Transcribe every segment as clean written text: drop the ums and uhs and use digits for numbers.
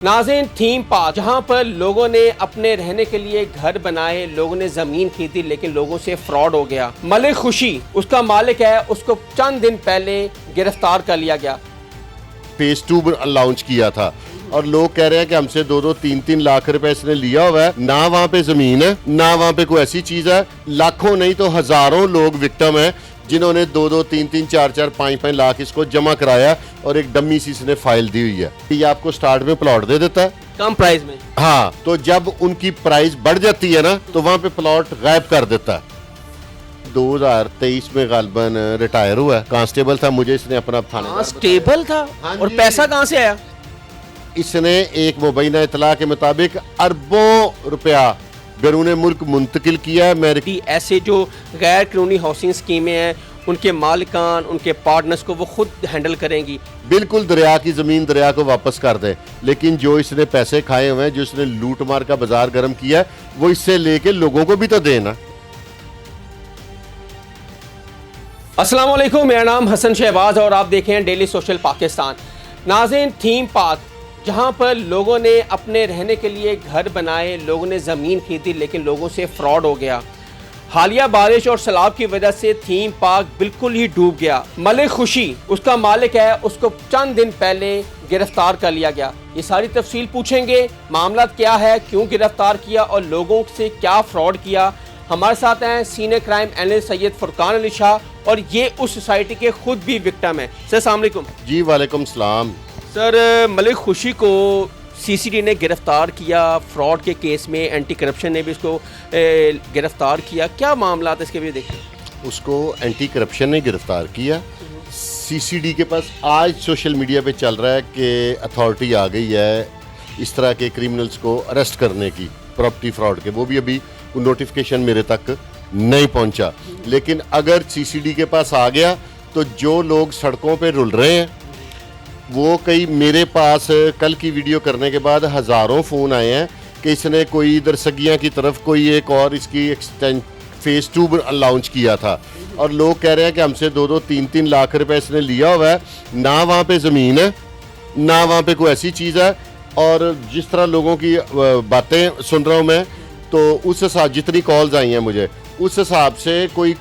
नाज़रीन, theme park जहां पर लोगों ने अपने रहने के लिए घर बनाए, लोगों ने ज़मीन खरीदी, लेकिन लोगों से फ्रॉड हो गया। मलिक खुशी उसका मालिक है, उसको चंद दिन पहले गिरफ्तार कर लिया गया। फेज 2 लॉन्च किया था और लोग कह रहे हैं कि हमसे 2-3 लाख रुपए इसने लिया हुआ है। ना वहाँ पे जमीन है, ना वहाँ पे कोई ऐसी चीज है। लाखों नहीं तो हजारों लोग विक्टिम है जिन्होंने 2-3, 4-4, 5-5 लाख इसको जमा कराया और एक डम्मी सी इसने फाइल दी हुई है। ये आपको स्टार्ट में प्लॉट दे देता है कम प्राइस में। हाँ, तो जब उनकी प्राइस बढ़ जाती है ना तो वहाँ पे प्लॉट गायब कर देता है। 2023 में गालबन रिटायर हुआ है, कांस्टेबल था। मुझे इसने अपना थाने कांस्टेबल था। हाँ और जी। पैसा कहाँ से आया? इसने एक मुबैना इतला के मुताबिक अरबों रुपया बैरून मुल्क मुंतकिल किया है। ऐसे जो गैर कानूनी हाउसिंग स्कीमें हैं, उनके मालिकान, उनके पार्टनर्स को वो खुद हैंडल करेंगी। बिल्कुल दरिया की जमीन दरिया को वापस कर दे, लेकिन जो इसने पैसे खाए हुए हैं, जो इसने लूट मार का बाजार गर्म किया है, वो इससे लेके लोगों को भी तो देना। अस्सलाम वालेकुम, मेरा नाम हसन शहबाज और आप देखें हैं डेली सोशल पाकिस्तान। नाज़रीन, थीम पार्क जहां पर लोगों ने अपने रहने के लिए घर बनाए, लोगों ने ज़मीन खरीदी, लेकिन लोगों से फ्रॉड हो गया। हालिया बारिश और सैलाब की वजह से थीम पार्क बिल्कुल ही डूब गया। मलिक खुशी उसका मालिक है, उसको चंद दिन पहले गिरफ्तार कर लिया गया। ये सारी तफसील पूछेंगे, मामला क्या है, क्यों गिरफ्तार किया और लोगों से क्या फ्रॉड किया। हमारे साथ हैं senior crime analyst Syed Furqan Ali Shah और ये उस सोसाइटी के खुद भी विक्टिम है। सर अस्सलाम वालेकुम। जी वालेकुम सलाम। सर, मलिक खुशी को सीसीडी ने गिरफ्तार किया फ्रॉड के केस में, एंटी करप्शन ने भी इसको गिरफ्तार किया। क्या मामला था इसके भी देखिए। उसको एंटी करप्शन ने गिरफ्तार किया। सीसीडी के पास आज सोशल मीडिया पे चल रहा है कि अथॉरिटी आ गई है इस तरह के क्रिमिनल्स को अरेस्ट करने की, प्रॉपर्टी फ्रॉड के। वो भी अभी नोटिफिकेशन मेरे तक नहीं पहुंचा, लेकिन अगर सीसीडी के पास आ गया तो जो लोग सड़कों पे रुल रहे हैं वो, कई मेरे पास कल की वीडियो करने के बाद हज़ारों फ़ोन आए हैं कि इसने कोई इधर सगियाँ की तरफ कोई एक और इसकी एक्सटेंड फेज 2 लॉन्च किया था और लोग कह रहे हैं कि हमसे 2-3 लाख रुपए इसने लिया हुआ है। ना वहाँ पे ज़मीन है, ना वहाँ पे कोई ऐसी चीज़ है। और जिस तरह लोगों की बातें सुन रहा हूँ मैं, तो उस हिसाब जितनी कॉल्स आई हैं मुझे, उस हिसाब से कोई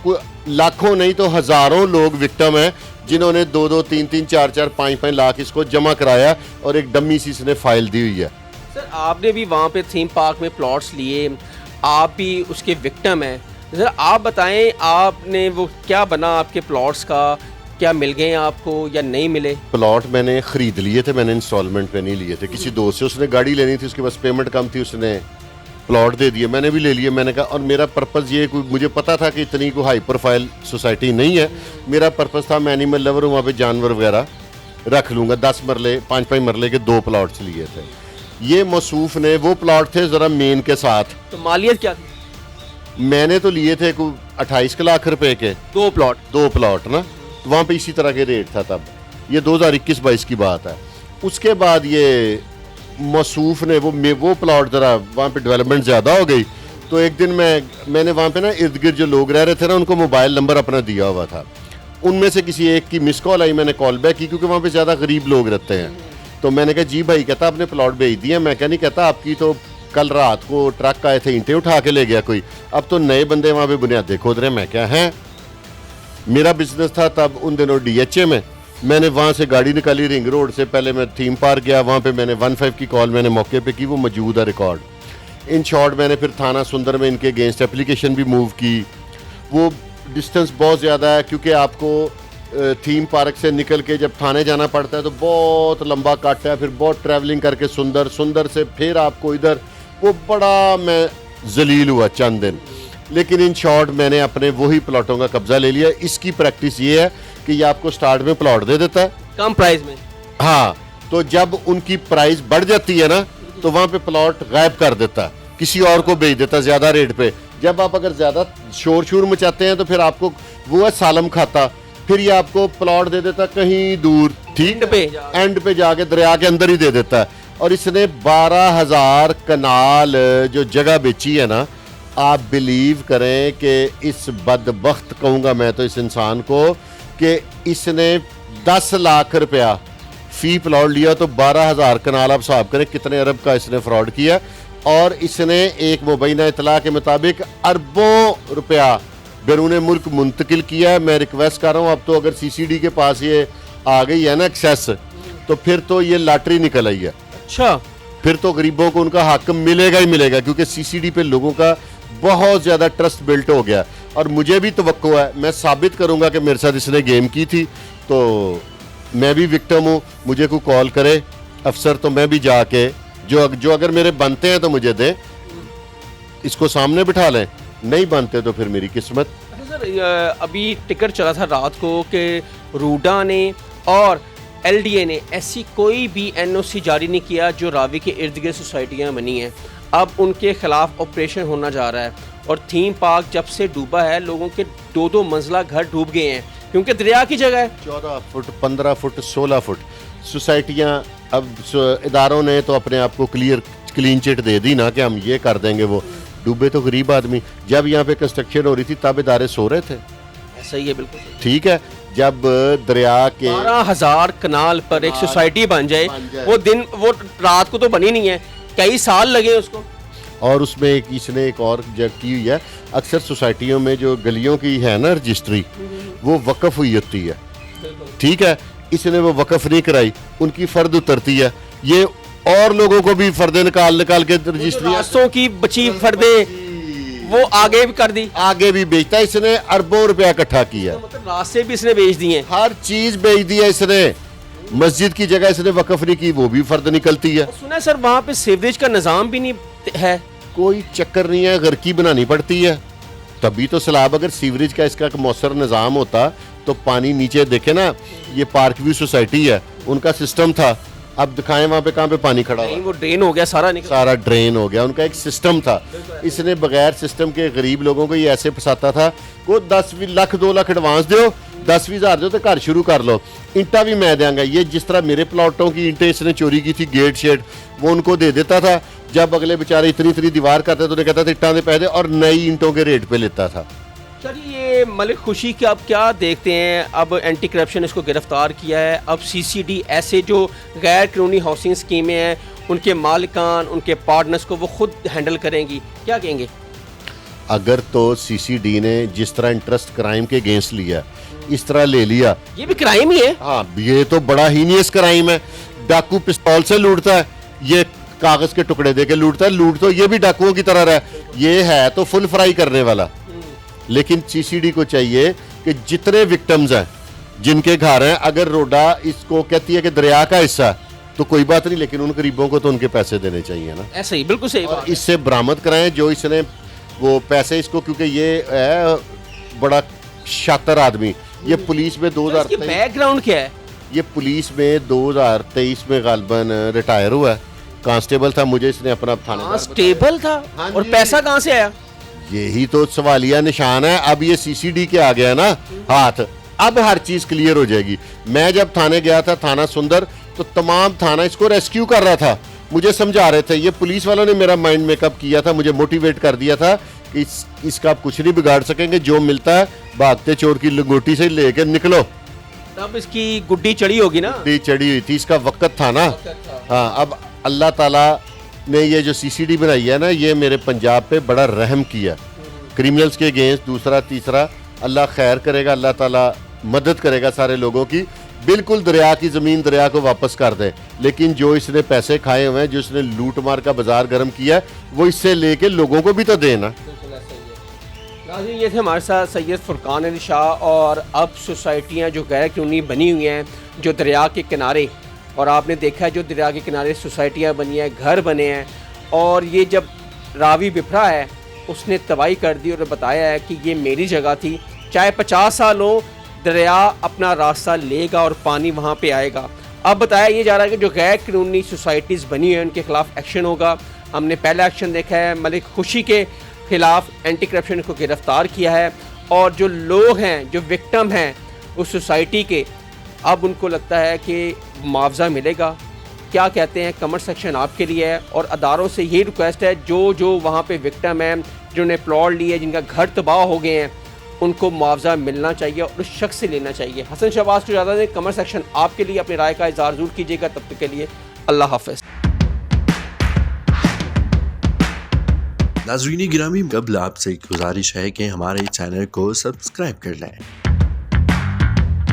लाखों नहीं तो हज़ारों लोग विक्टिम हैं जिन्होंने 2-3, 4-4, 5-5 लाख इसको जमा कराया और एक डम्मी सी इसने फाइल दी हुई है। सर, आपने भी वहाँ पे थीम पार्क में प्लॉट्स लिए, आप भी उसके विक्टिम हैं। सर आप बताएं, आपने वो क्या बना आपके प्लॉट्स का, क्या मिल गए आपको या नहीं मिले? प्लॉट मैंने ख़रीद लिए थे, मैंने इंस्टॉलमेंट पे नहीं लिए थे। किसी दोस्त से उसने गाड़ी लेनी थी, उसके पास पेमेंट कम थी, उसने प्लॉट दे दिए, मैंने भी ले लिए। मैंने कहा, और मेरा पर्पज़ ये, मुझे पता था कि इतनी कोई हाई प्रोफाइल सोसाइटी नहीं है। मेरा पर्पज़ था, मैं एनिमल लवर हूँ, वहाँ पे जानवर वगैरह रख लूँगा। 10 मरले 5-5 मरले के 2 प्लॉट्स लिए थे। ये मौसूफ ने, वो प्लॉट थे ज़रा मेन के साथ। तो मालियत क्या थी? मैंने तो लिए थे कोई 28 लाख रुपए के 2 प्लॉट ना, तो वहाँ पे इसी तरह के रेट था तब। ये 2021-22 की बात है। उसके बाद ये मौसूफ ने वो प्लॉट ज़रा वहाँ पे डेवलपमेंट ज़्यादा हो गई, तो एक दिन मैंने वहाँ पे ना इर्द गिर्द जो लोग रह रहे थे ना, उनको मोबाइल नंबर अपना दिया हुआ था। उनमें से किसी एक की मिस कॉल आई, मैंने कॉल बैक की क्योंकि वहाँ पे ज़्यादा गरीब लोग रहते हैं। तो मैंने कहा जी भाई, कहता आपने प्लॉट भेज दिया। मैं क्या नहीं, कहता आपकी तो कल रात को ट्रक आए थे, ईंटें उठा के ले गया कोई, अब तो नए बंदे वहाँ पे बुनियादें खोद रहे हैं। मैं क्या है, मेरा बिजनेस था तब उन दिनों DHA में। मैंने वहाँ से गाड़ी निकाली रिंग रोड से, पहले मैं थीम पार्क गया, वहाँ पे मैंने 15 की कॉल मैंने मौके पे की, वो मौजूद है रिकॉर्ड। इन शॉर्ट मैंने फिर थाना सुंदर में इनके अगेंस्ट एप्लीकेशन भी मूव की। वो डिस्टेंस बहुत ज़्यादा है क्योंकि आपको थीम पार्क से निकल के जब थाने जाना पड़ता है तो बहुत लंबा कट है, फिर बहुत ट्रैवलिंग करके सुंदर से फिर आपको इधर, वो बड़ा मैं जलील हुआ चंद दिन। लेकिन इन शॉर्ट मैंने अपने वही प्लॉटों का कब्जा ले लिया। इसकी प्रैक्टिस ये है कि ये आपको स्टार्ट में प्लॉट दे देता है कम प्राइस में। हाँ, तो जब उनकी प्राइस बढ़ जाती है ना तो वहाँ पे प्लॉट गायब कर देता है, किसी और को बेच देता है ज़्यादा रेट पे। जब आप अगर ज़्यादा शोर मचाते हैं तो फिर आपको वो है सालम खाता, फिर ये आपको प्लॉट दे देता कहीं दूर, ठीक एंड पे जाके दरिया के अंदर ही दे देता है। और इसने 12,000 कनाल जो जगह बेची है ना, आप बिलीव करें कि इस बदबख्त कहूँगा मैं तो इस इंसान को, कि इसने 10 लाख रुपया फी प्लॉट लिया तो 12,000 कनाल, आप हिसाब करें कितने अरब का इसने फ्रॉड किया। और इसने एक मुबैना इतला के मुताबिक अरबों रुपया बैरून मुल्क मुंतकिल किया है। मैं रिक्वेस्ट कर रहा हूँ, अब तो अगर CCD के पास ये आ गई है ना एक्सेस, तो फिर तो ये लॉटरी निकल आई है। अच्छा, फिर तो गरीबों को उनका हक मिलेगा ही मिलेगा, क्योंकि CCD पे लोगों का बहुत ज़्यादा ट्रस्ट बिल्ट हो गया। और मुझे भी तवक्को है, मैं साबित करूंगा कि मेरे साथ इसने गेम की थी, तो मैं भी विक्टिम हूँ। मुझे कोई कॉल करे अफसर तो मैं भी जाके जो अगर मेरे बनते हैं तो मुझे दें, इसको सामने बिठा लें, नहीं बनते तो फिर मेरी किस्मत। अच्छा सर, अभी टिकट चला था रात को कि रूडा ने और LDA ने ऐसी कोई भी NOC जारी नहीं किया जो रावी के इर्द गिर्द सोसाइटियाँ बनी हैं। अब उनके खिलाफ ऑपरेशन होना जा रहा है और थीम पार्क जब से डूबा है लोगों के 2-2 मंजिला घर डूब गए हैं क्योंकि दरिया की जगह है। 14 फुट, 15 फुट, 16 फुट सोसाइटियाँ। अब इदारों ने तो अपने आप को क्लीन चिट दे दी ना कि हम ये कर देंगे, वो डूबे तो गरीब आदमी। जब यहाँ पे कंस्ट्रक्शन हो रही थी तब इदारे सो रहे थे। ऐसा ही है, बिल्कुल ठीक है। जब दरिया के 12,000 कनाल पर एक सोसाइटी बन जाए, वो रात को तो बनी नहीं है, कई साल लगे उसको। और उसमें इसने एक और जग की हुई है, अक्सर सोसाइटियों में जो गलियों की है ना रजिस्ट्री, वो वक्फ हुई होती है। ठीक है, इसने वो वक्फ नहीं कराई, उनकी फर्द उतरती है। ये और लोगों को भी फर्दे निकाल के रजिस्ट्री रास्तों की बची फर्दे वो आगे भी कर दी, आगे भी बेचता है। इसने अरबों रुपया इकट्ठा किया, तो मतलब रास्ते भी इसने बेच दिए, हर चीज बेच दी है इसने। मस्जिद की जगह इसने वक्फ नहीं की, वो भी फर्द निकलती है। सुना है सर वहाँ पे सीवरेज का निजाम भी नहीं है। कोई चक्कर नहीं है, घर की बनानी पड़ती है। तभी तो सैलाब, अगर सीवरेज का इसका मौसर निज़ाम होता तो पानी नीचे देखे ना, ये पार्क व्यू सोसाइटी है, उनका सिस्टम था। अब दिखाएं वहाँ पे कहाँ पे पानी खड़ा हुआ, वो ड्रेन हो गया, सारा ड्रेन हो गया। उनका एक सिस्टम था। इसने बगैर सिस्टम के गरीब लोगों को ये ऐसे फंसाता था, को 10 लाख 2 लाख एडवांस दो, 10-20 हज़ार दो तो घर शुरू कर लो, ईंटा भी मैं देंगा। ये जिस तरह मेरे प्लॉटों की ईंटें इसने चोरी की थी, गेट शेड वो उनको दे देता था। जब अगले बेचारे इतनी दीवार करते तो उन्हें कहता था ईंटा दे पैसे, और नई ईंटों के रेट पे लेता था। सर ये मलिक खुशी की आप क्या देखते हैं? अब एंटी करप्शन इसको गिरफ्तार किया है, अब CCD ऐसे जो गैर कानूनी हाउसिंग स्कीमें हैं उनके मालिकान, उनके पार्टनर्स को वो खुद हैंडल करेंगी, क्या कहेंगे? अगर तो CCD ने जिस तरह इंटरेस्ट क्राइम के अगेंस्ट लिया, इस तरह ले लिया, ये भी क्राइम ही है। हाँ, ये तो बड़ा हीनियस क्राइम है। डाकू पिस्तौल से लूटता है, ये कागज के टुकड़े दे के लूटता है। लूट तो ये भी डाकुओं की तरह है, ये है तो फुल फ्राई करने वाला। लेकिन CCD को चाहिए कि जितने विक्टिम्स हैं, जिनके घर हैं, अगर रोडा इसको कहती है कि दरिया का हिस्सा, तो कोई बात नहीं, लेकिन उन गरीबों को तो उनके पैसे देने चाहिए ना। ऐसा ही, बिल्कुल सही बात। इससे बरामद कराएं जो इसने वो पैसे इसको, क्योंकि ये है बड़ा शातिर आदमी। ये पुलिस में 2023 बैकग्राउंड क्या है? ये पुलिस में 2023 में गालबन रिटायर हुआ है, कांस्टेबल था। मुझे इसने अपना कांस्टेबल था, हाँ, और पैसा कहाँ से आया? यही तो सवालिया निशान है। अब ये CCD के आ गया ना हाथ, अब हर चीज क्लियर हो जाएगी। मैं जब थाने गया था, थाना सुंदर, तो तमाम थाना इसको रेस्क्यू कर रहा था, मुझे समझा रहे थे। ये पुलिस वालों ने मेरा माइंड मेकअप किया था, मुझे मोटिवेट कर दिया था कि इसका आप कुछ नहीं बिगाड़ सकेंगे, जो मिलता है भागते चोर की लंगोटी से लेकर निकलो। तब इसकी गुड्डी चढ़ी होगी ना? गुड्डी चढ़ी हुई थी, इसका वक्त था ना। हाँ, अब अल्लाह ताला ने ये जो CCD बनाई है ना, ये मेरे पंजाब पे बड़ा रहम किया, क्रिमिनल्स के अगेंस्ट। दूसरा तीसरा, अल्लाह खैर करेगा, अल्लाह ताला मदद करेगा सारे लोगों की। बिल्कुल दरिया की ज़मीन दरिया को वापस कर दे। लेकिन जो इसने पैसे खाए हुए हैं, जो इसने लूट मार का बाजार गर्म किया है, वो इससे लेके लोगों को भी तो देना। ये थे हमारे साथ सैयद फुरकान अली शाह। और अब सोसाइटियाँ जो गैर कानूनी बनी हुई हैं, जो दरिया के किनारे, और आपने देखा है जो दरिया के किनारे सोसाइटियाँ बनी हैं, घर बने हैं, और ये जब रावी बिफरा है उसने तबाही कर दी और बताया है कि ये मेरी जगह थी, चाहे 50 साल हो, दरिया अपना रास्ता लेगा और पानी वहाँ पे आएगा। अब बताया ये जा रहा है कि जो गैर कानूनी सोसाइटीज़ बनी हैं उनके खिलाफ एक्शन होगा। हमने पहला एक्शन देखा है, मलिक खुशी के खिलाफ एंटी करप्शन को गिरफ्तार किया है, और जो लोग हैं, जो विक्टिम हैं उस सोसाइटी के, अब उनको लगता है कि मुआवजा मिलेगा। क्या कहते हैं, कमेंट सेक्शन आपके लिए है। और अदारों से ये रिक्वेस्ट है, जो वहाँ पे विक्टिम हैं, जिन्होंने प्लॉट लिए, जिनका घर तबाह हो गए हैं, उनको मुआवजा मिलना चाहिए और उस शख्स से लेना चाहिए। हसन शहबाज को ज़्यादा दें, कमेंट सेक्शन आपके लिए, अपनी राय का इज़हार ज़रूर कीजिएगा। तब तक के लिए अल्लाह हाफ़िज़। नाज़रीन गिरामी, कबल आपसे गुजारिश है कि हमारे चैनल को सब्सक्राइब कर लें।